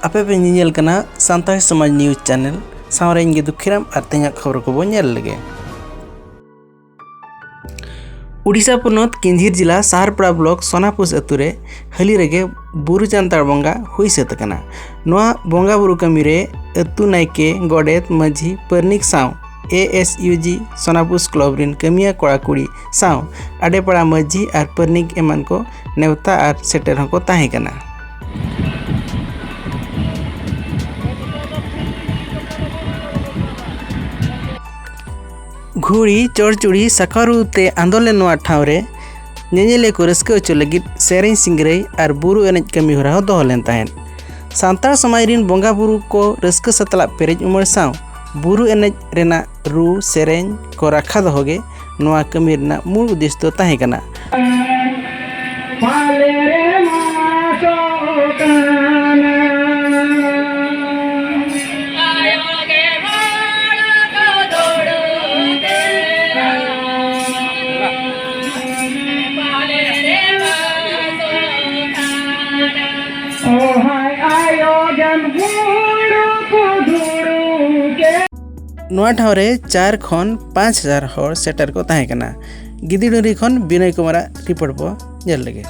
आपे पे ᱧᱮᱧᱮᱞ ᱠᱟᱱᱟ ᱥᱟᱱᱛᱟᱲ ᱥᱚᱢᱟᱡᱽ न्यूज़ चैनल सावरे ᱤᱧ ᱜᱮ ᱫᱩᱠᱷᱤᱨᱟᱢ ᱟᱨ ᱛᱮᱦᱮᱧᱟᱜ ᱠᱷᱚᱵᱚᱨ ᱠᱚᱵᱚ ᱧᱮᱞ ᱞᱮᱜᱮ। उड़ीसा पनत केंझिर जिला साहरपड़ा ब्लॉक सनापोशी अतु रे हाली रेगे बुरु jantal बंगा हुई सत कना। नोआ बंगा बुरु कमी रे अतु नायके गोडेत माझी परनिक साव ASUG सनापोशी क्लब रिन कमिया कोड़ा कुड़ी साव आडेपड़ा माझी और परनिक एमान को नेवता और सेटर हको ताहे कना। घुड़ी चौड़चुड़ी सकारुते आंदोलन नोआ ठावरे नेनेले को रस्क अचो लगित सेरें सिंगरई और बुरु एनेज कमी होरा हो दोहो लेन ताहेन। सांतार समाज रिन बंगा बुरु को रस्क सतला पेरेज उमर साव बुरु एनेज रेना रू सेरें को रखा दोहोगे नोआ कमी रेना मूल उद्देश्य तो ताहे कना। नोआ ठावरे 4 खन 5,000 हर सेटर को ताहे कना। गिदिडरी खन बिनय कुमार रिपोर्ट बो जेल लगे।